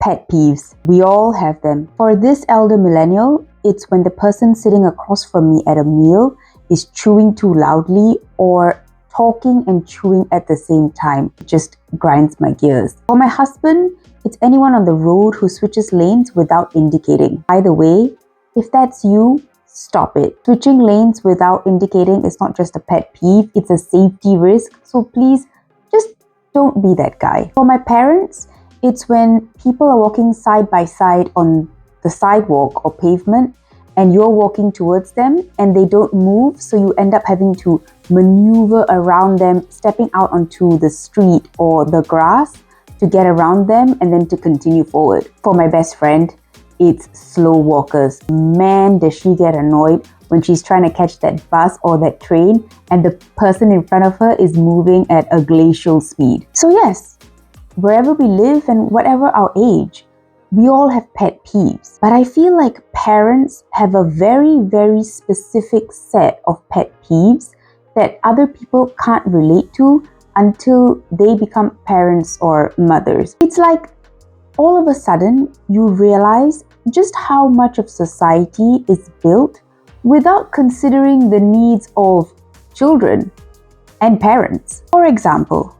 Pet peeves. We all have them. For this elder millennial, it's when the person sitting across from me at a meal is chewing too loudly or talking and chewing at the same time. It just grinds my gears. For my husband, it's anyone on the road who switches lanes without indicating. By the way, if that's you, stop it. Switching lanes without indicating is not just a pet peeve, it's a safety risk. So please, just don't be that guy. For my parents, it's when people are walking side by side on the sidewalk or pavement and you're walking towards them and they don't move, so you end up having to maneuver around them, stepping out onto the street or the grass to get around them and then to continue forward. For my best friend, it's slow walkers. Man, does she get annoyed when she's trying to catch that bus or that train and the person in front of her is moving at a glacial speed. So yes, wherever we live and whatever our age, we all have pet peeves. But I feel like parents have a very, very specific set of pet peeves that other people can't relate to until they become parents or mothers. It's like all of a sudden you realize just how much of society is built without considering the needs of children and parents. For example,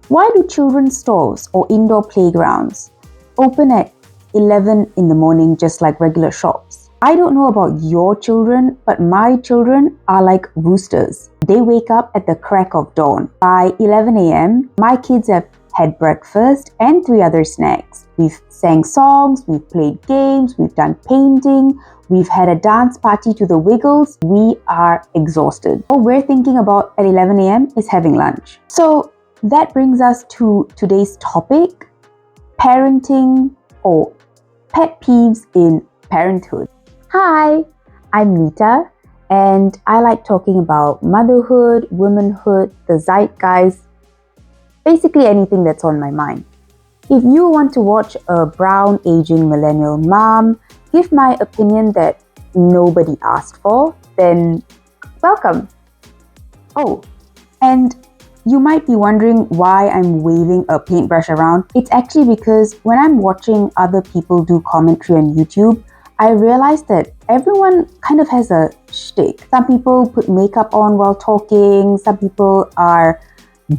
why do children's stores or indoor playgrounds open at 11 in the morning just like regular shops? I don't know about your children, but my children are like roosters. They wake up at the crack of dawn. By 11 a.m., my kids have had breakfast and 3 other snacks. We've sang songs, we've played games, we've done painting, we've had a dance party to the Wiggles. We are exhausted. All we're thinking about at 11 a.m. is having lunch. So that brings us to today's topic, parenting or pet peeves in parenthood. Hi, I'm Nita, and I like talking about motherhood, womanhood, the zeitgeist, basically anything that's on my mind. If you want to watch a brown aging millennial mom give my opinion that nobody asked for, then welcome. Oh, and you might be wondering why I'm waving a paintbrush around. It's actually because when I'm watching other people do commentary on YouTube, I realized that everyone kind of has a shtick. Some people put makeup on while talking, some people are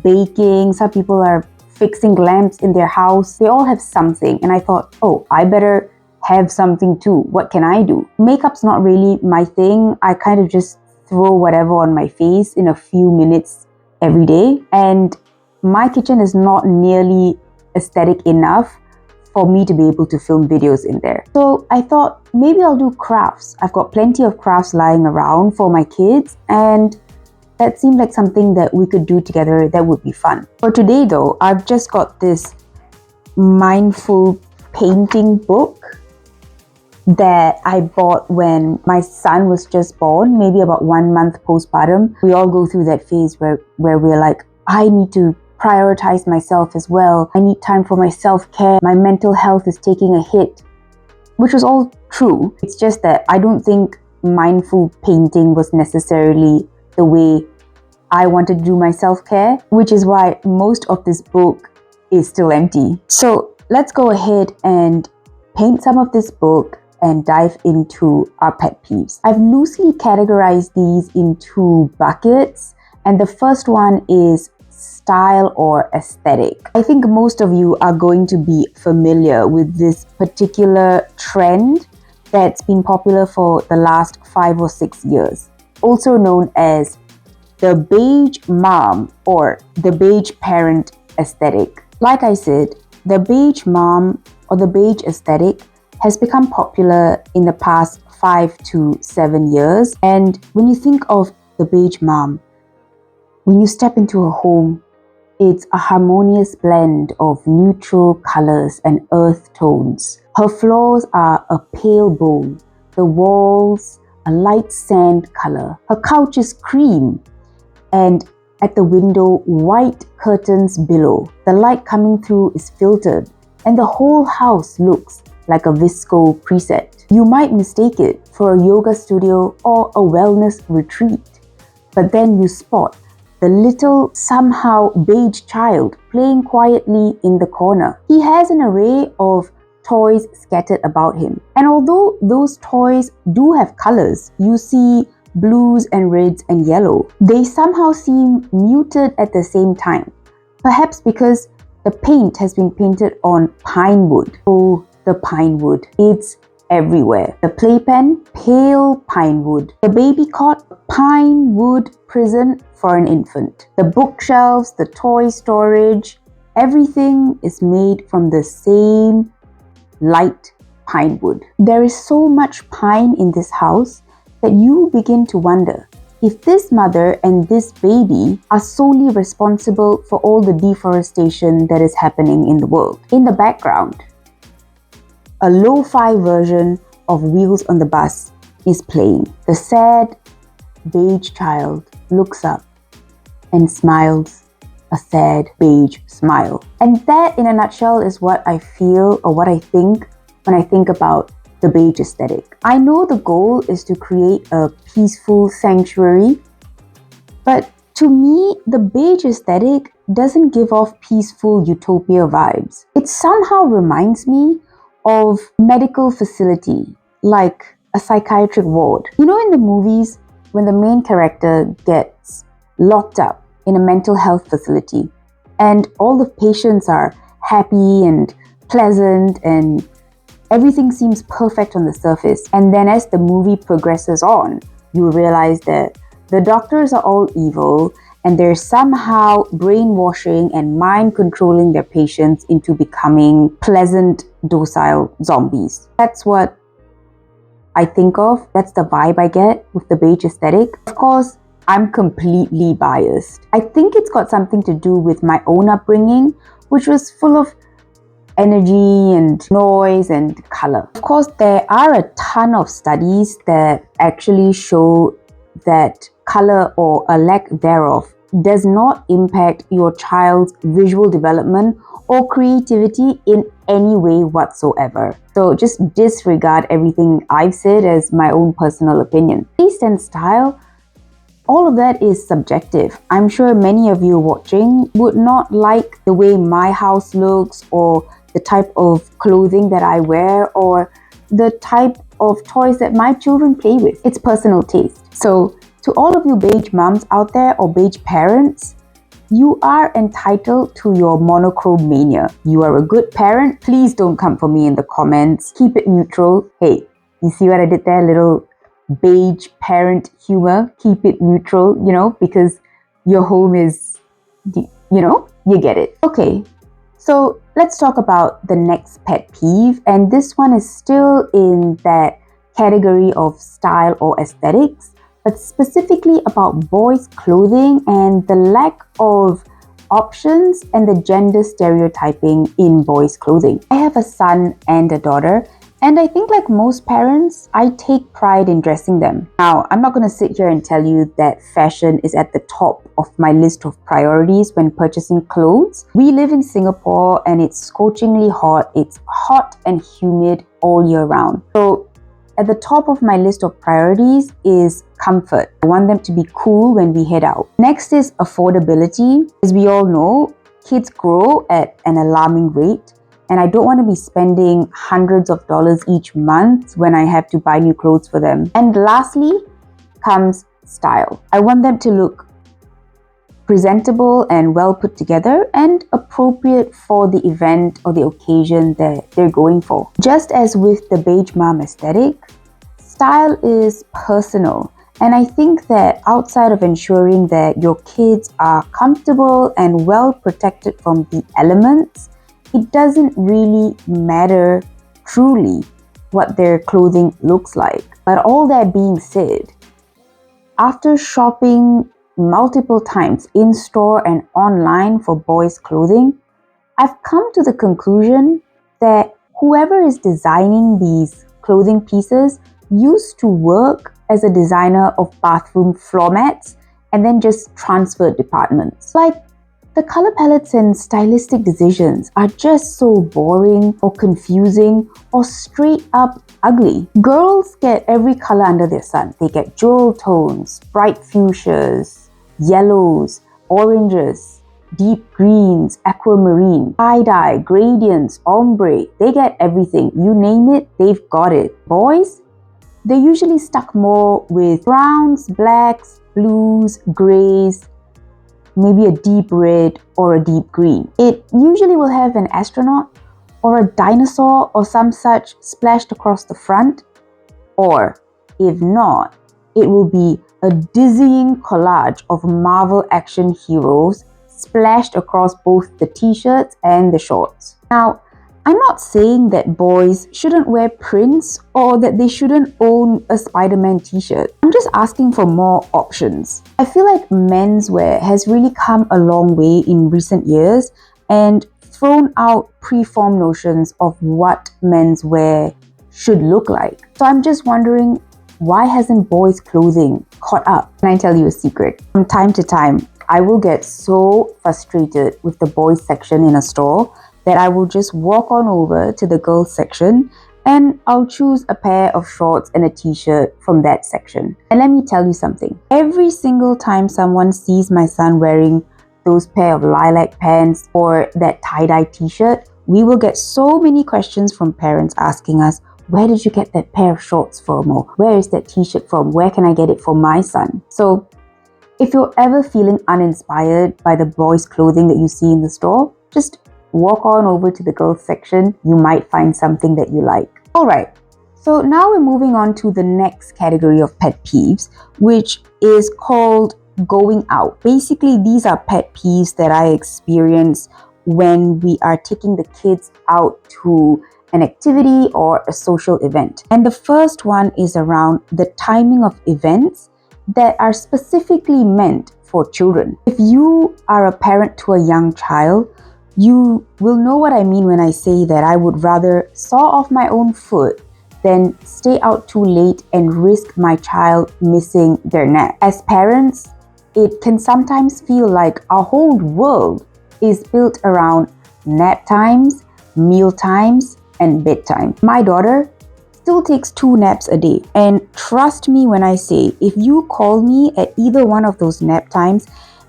baking, some people are fixing lamps in their house. They all have something, and I thought, oh, I better have something too. What can I do? Makeup's not really my thing. I kind of just throw whatever on my face in a few minutes every day, and my kitchen is not nearly aesthetic enough for me to be able to film videos in there. So I thought maybe I'll do crafts. I've got plenty of crafts lying around for my kids, and that seemed like something that we could do together that would be fun. For today though, I've just got this mindful painting book that I bought when my son was just born, maybe about 1 month postpartum. We all go through that phase where we're like, I need to prioritize myself as well. I need time for my self-care. My mental health is taking a hit, which was all true. It's just that I don't think mindful painting was necessarily the way I wanted to do my self-care, which is why most of this book is still empty. So let's go ahead and paint some of this book and dive into our pet peeves. I've loosely categorized these into buckets, and the first one is style or aesthetic. I think most of you are going to be familiar with this particular trend that's been popular for the last 5 or 6 years, also known as the beige mom or the beige parent aesthetic. Like I said, the beige mom or the beige aesthetic has become popular in the past 5 to 7 years. And when you think of the beige mom, when you step into a home, it's a harmonious blend of neutral colors and earth tones. Her floors are a pale bone, the walls a light sand color. Her couch is cream, and at the window, white curtains below. The light coming through is filtered, and the whole house looks like a visco preset. You might mistake it for a yoga studio or a wellness retreat, but then you spot the little somehow beige child playing quietly in the corner. He has an array of toys scattered about him. And although those toys do have colors, you see blues and reds and yellow, they somehow seem muted at the same time. Perhaps because the paint has been painted on pine wood. Oh, the pine wood. It's everywhere. The playpen, pale pine wood. The baby cot, pine wood prison for an infant. The bookshelves, the toy storage, everything is made from the same light pine wood. There is so much pine in this house that you begin to wonder if this mother and this baby are solely responsible for all the deforestation that is happening in the world. In the background, a lo-fi version of Wheels on the Bus is playing. The sad beige child looks up and smiles a sad beige smile. And that, in a nutshell, is what I feel or what I think when I think about the beige aesthetic. I know the goal is to create a peaceful sanctuary, but to me, the beige aesthetic doesn't give off peaceful utopia vibes. It somehow reminds me of medical facility, like a psychiatric ward. You know, in the movies, when the main character gets locked up in a mental health facility and all the patients are happy and pleasant and everything seems perfect on the surface. And then as the movie progresses on, you realize that the doctors are all evil and they're somehow brainwashing and mind controlling their patients into becoming pleasant, docile zombies. That's what I think of. That's the vibe I get with the beige aesthetic. Of course, I'm completely biased. I think it's got something to do with my own upbringing, which was full of energy and noise and color. Of course, there are a ton of studies that actually show that color or a lack thereof does not impact your child's visual development or creativity in any way whatsoever. So just disregard everything I've said as my own personal opinion. Taste and style, all of that is subjective. I'm sure many of you watching would not like the way my house looks or the type of clothing that I wear or the type of toys that my children play with. It's personal taste. So to all of you beige moms out there or beige parents, you are entitled to your monochrome mania. You are a good parent. Please don't come for me in the comments. Keep it neutral. Hey, you see what I did there? Little beige parent humor. Keep it neutral, because your home is, you get it. Okay, so let's talk about the next pet peeve. And this one is still in that category of style or aesthetics, but specifically about boys' clothing and the lack of options and the gender stereotyping in boys' clothing. I have a son and a daughter, and I think like most parents, I take pride in dressing them. Now, I'm not going to sit here and tell you that fashion is at the top of my list of priorities when purchasing clothes. We live in Singapore and it's scorchingly hot. It's hot and humid all year round. So at the top of my list of priorities is comfort. I want them to be cool when we head out. Next is affordability. As we all know, kids grow at an alarming rate, and I don't want to be spending hundreds of dollars each month when I have to buy new clothes for them. And lastly comes style. I want them to look presentable and well put together and appropriate for the event or the occasion that they're going for. Just as with the beige mom aesthetic, style is personal. And I think that outside of ensuring that your kids are comfortable and well protected from the elements, it doesn't really matter truly what their clothing looks like. But all that being said, after shopping multiple times in store and online for boys' clothing, I've come to the conclusion that whoever is designing these clothing pieces used to work as a designer of bathroom floor mats and then just transferred departments. Like, the color palettes and stylistic decisions are just so boring or confusing or straight up ugly. Girls get every color under their sun. They get jewel tones, bright fuchsias, yellows, oranges, deep greens, aquamarine, tie-dye, gradients, ombre. They get everything. You name it, they've got it. Boys, they're usually stuck more with browns, blacks, blues, grays, maybe a deep red or a deep green. It usually will have an astronaut or a dinosaur or some such splashed across the front, or if not, it will be a dizzying collage of Marvel action heroes splashed across both the t-shirts and the shorts. Now, I'm not saying that boys shouldn't wear prints or that they shouldn't own a Spider-Man t-shirt. I'm just asking for more options. I feel like menswear has really come a long way in recent years and thrown out preformed notions of what menswear should look like. So I'm just wondering, why hasn't boys' clothing caught up? Can I tell you a secret? From time to time, I will get so frustrated with the boys section in a store that I will just walk on over to the girls section and I'll choose a pair of shorts and a t-shirt from that section. And let me tell you something. Every single time someone sees my son wearing those pair of lilac pants or that tie-dye t-shirt, we will get so many questions from parents asking us, where did you get that pair of shorts from? Or where is that t-shirt from? Where can I get it for my son? So if you're ever feeling uninspired by the boys' clothing that you see in the store, just walk on over to the girls section. You might find something that you like. Alright, so now we're moving on to the next category of pet peeves, which is called going out. Basically, these are pet peeves that I experience when we are taking the kids out to an activity or a social event. And the first one is around the timing of events that are specifically meant for children. If you are a parent to a young child, you will know what I mean when I say that I would rather saw off my own foot than stay out too late and risk my child missing their nap. As parents, it can sometimes feel like our whole world is built around nap times, meal times, and bedtime. My daughter still takes 2 naps a day. And trust me when I say, if you call me at either one of those nap times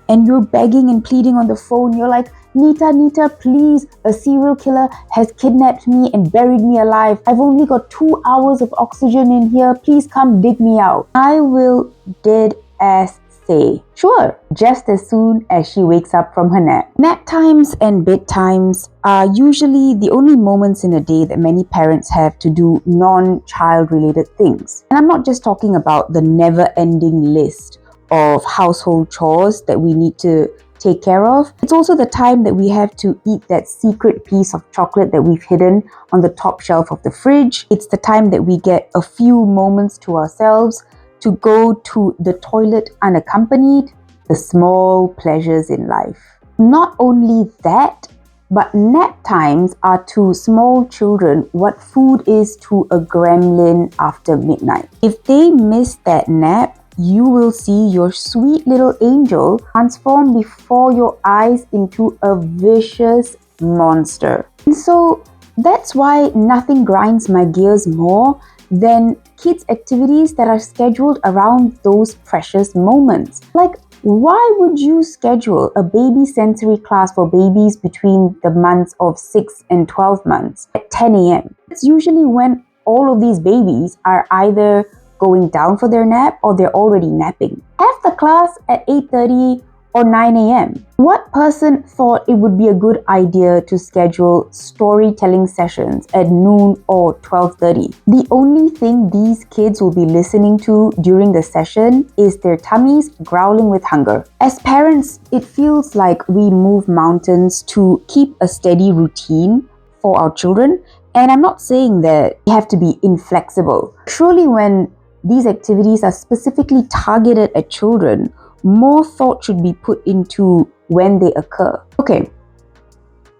and you're begging and pleading on the phone, you're like, Nita, please, a serial killer has kidnapped me and buried me alive. I've only got 2 hours of oxygen in here. Please come dig me out. I will dead ass say, sure, just as soon as she wakes up from her nap. Nap times and bedtimes are usually the only moments in a day that many parents have to do non-child related things. And I'm not just talking about the never-ending list of household chores that we need to take care of. It's also the time that we have to eat that secret piece of chocolate that we've hidden on the top shelf of the fridge. It's the time that we get a few moments to ourselves to go to the toilet unaccompanied, the small pleasures in life. Not only that, but nap times are to small children what food is to a gremlin after midnight. If they miss that nap, you will see your sweet little angel transform before your eyes into a vicious monster. And so that's why nothing grinds my gears more than kids' activities that are scheduled around those precious moments. Like, why would you schedule a baby sensory class for babies between the months of 6 and 12 months at 10 a.m.? It's usually when all of these babies are either going down for their nap or they're already napping. Have the class at 8:30 or 9 a.m. What person thought it would be a good idea to schedule storytelling sessions at noon or 12:30? The only thing these kids will be listening to during the session is their tummies growling with hunger. As parents, it feels like we move mountains to keep a steady routine for our children. And I'm not saying that we have to be inflexible. Surely when these activities are specifically targeted at children, more thought should be put into when they occur. Okay,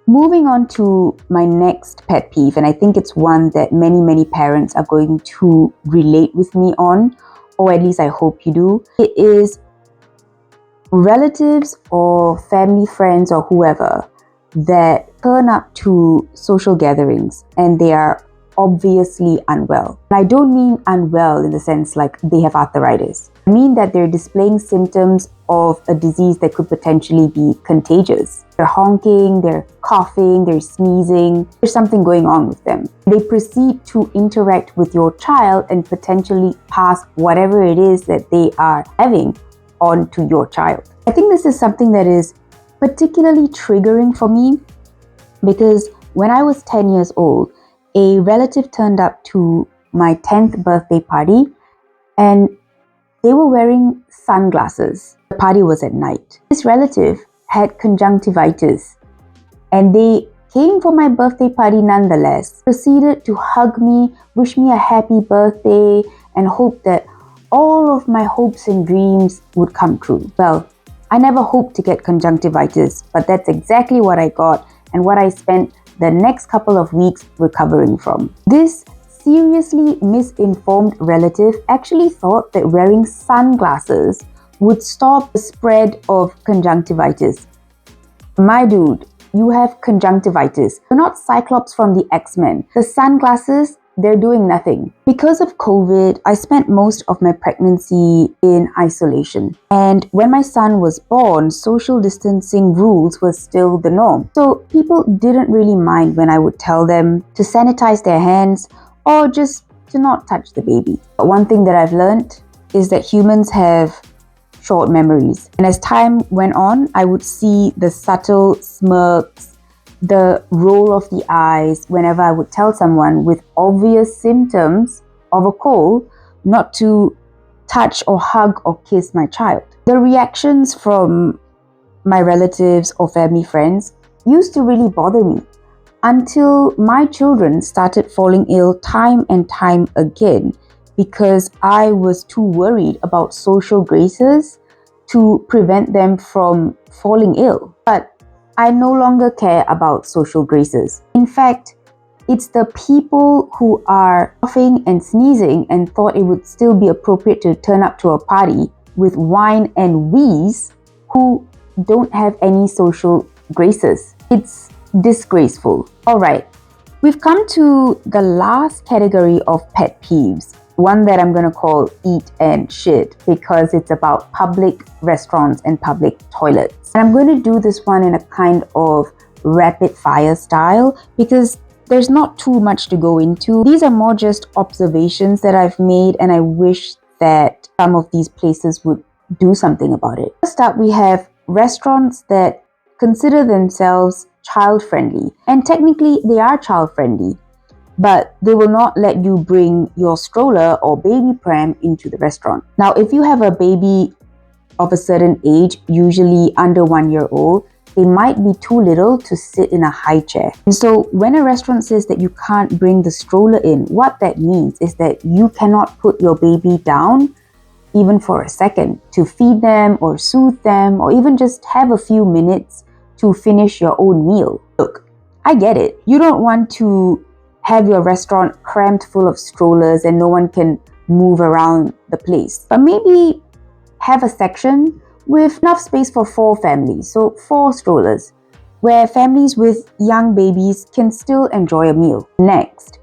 moving on to my next pet peeve, and I think it's one that many parents are going to relate with me on, or at least I hope you do. It is relatives or family friends or whoever that turn up to social gatherings and they are obviously unwell. And I don't mean unwell in the sense like they have arthritis. I mean that they're displaying symptoms of a disease that could potentially be contagious. They're honking, they're coughing, they're sneezing. There's something going on with them. They proceed to interact with your child and potentially pass whatever it is that they are having on to your child. I think this is something that is particularly triggering for me because when I was 10 years old, a relative turned up to my 10th birthday party and they were wearing sunglasses. The party was at night. This relative had conjunctivitis and they came for my birthday party nonetheless, proceeded to hug me, wish me a happy birthday, and hope that all of my hopes and dreams would come true. Well, I never hoped to get conjunctivitis, but that's exactly what I got and what I spent the next couple of weeks recovering from. This seriously misinformed relative actually thought that wearing sunglasses would stop the spread of conjunctivitis. My dude, you have conjunctivitis. You're not Cyclops from the X-Men. The sunglasses, they're doing nothing. Because of COVID, I spent most of my pregnancy in isolation. And when my son was born, social distancing rules were still the norm. So people didn't really mind when I would tell them to sanitize their hands or just to not touch the baby. But one thing that I've learned is that humans have short memories. And as time went on, I would see the subtle smirks, the roll of the eyes whenever I would tell someone with obvious symptoms of a cold not to touch or hug or kiss my child. The reactions from my relatives or family friends used to really bother me until my children started falling ill time and time again because I was too worried about social graces to prevent them from falling ill. But I no longer care about social graces. In fact, it's the people who are coughing and sneezing and thought it would still be appropriate to turn up to a party with wine and wheeze who don't have any social graces. It's disgraceful. All right, we've come to the last category of pet peeves, one that I'm going to call eat and shit because it's about public restaurants and public toilets. And I'm going to do this one in a kind of rapid fire style because there's not too much to go into. These are more just observations that I've made and I wish that some of these places would do something about it. First up, we have restaurants that consider themselves child-friendly. And technically, they are child-friendly, but they will not let you bring your stroller or baby pram into the restaurant. Now, if you have a baby of a certain age, usually under 1 year old, they might be too little to sit in a high chair. And so when a restaurant says that you can't bring the stroller in, what that means is that you cannot put your baby down even for a second to feed them or soothe them or even just have a few minutes to finish your own meal. Look, I get it. You don't want to have your restaurant crammed full of strollers and no one can move around the place. But maybe have a section with enough space for 4 families, so 4 strollers, where families with young babies can enjoy a meal. Next,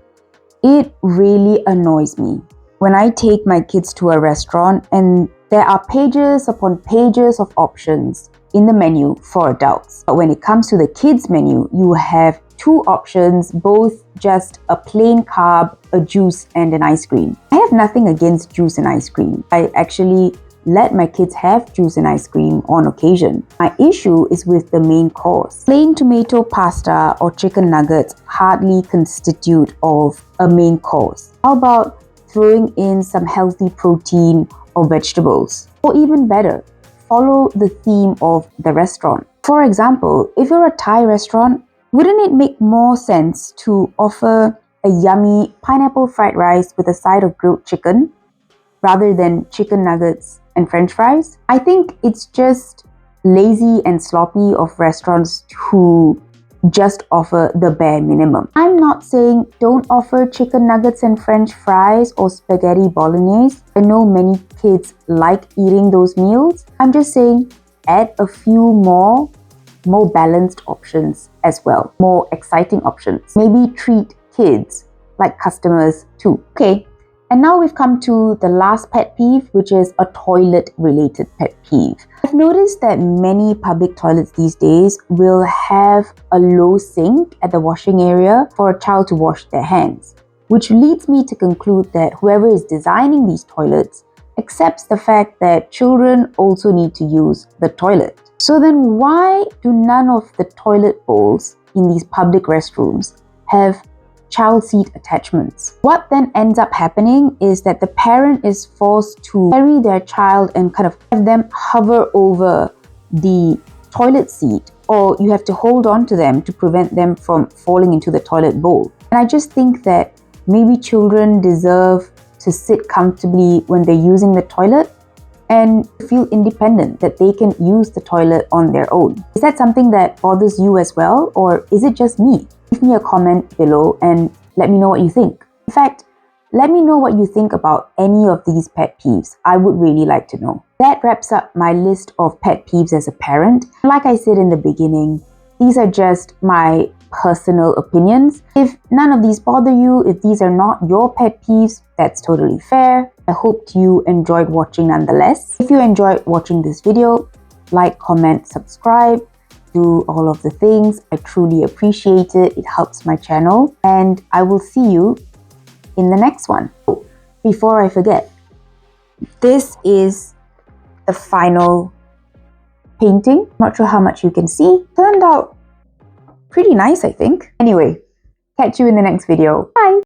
it really annoys me when I take my kids to a restaurant and there are pages upon pages of options in the menu for adults. But when it comes to the kids menu, you have 2 options, both just a plain carb, a juice, and an ice cream. I have nothing against juice and ice cream. I actually let my kids have juice and ice cream on occasion. My issue is with the main course. Plain tomato pasta or chicken nuggets hardly constitute of a main course. How about throwing in some healthy protein or vegetables? Or even better, follow the theme of the restaurant. For example, if you're a Thai restaurant, wouldn't it make more sense to offer a yummy pineapple fried rice with a side of grilled chicken rather than chicken nuggets and French fries? I think it's just lazy and sloppy of restaurants who just offer the bare minimum. I'm not saying don't offer chicken nuggets and French fries or spaghetti bolognese. I know many kids like eating those meals. I'm just saying add a few more balanced options as well, more exciting options. Maybe treat kids like customers too. Okay, And now we've come to the last pet peeve, which is a toilet-related pet peeve. I've noticed that many public toilets these days will have a low sink at the washing area for a child to wash their hands, which leads me to conclude that whoever is designing these toilets accepts the fact that children also need to use the toilet. So then why do none of the toilet bowls in these public restrooms have child seat attachments? What then ends up happening is that the parent is forced to carry their child and kind of have them hover over the toilet seat, or you have to hold on to them to prevent them from falling into the toilet bowl. And I just think that maybe children deserve to sit comfortably when they're using the toilet and feel independent, that they can use the toilet on their own. Is that something that bothers you as well, or is it just me? Leave me a comment below and let me know what you think. In fact, let me know what you think about any of these pet peeves. I would really like to know. That wraps up my list of pet peeves as a parent. Like I said in the beginning, these are just my personal opinions. If none of these bother you, if these are not your pet peeves, that's totally fair. I hope you enjoyed watching nonetheless. If you enjoyed watching this video, like, comment, subscribe, do all of the things. I truly appreciate it. It helps my channel, and I will see you in the next one. Before I forget, this is the final painting. Not sure how much you can see. Turned out pretty nice, I think. Anyway, catch you in the next video. Bye!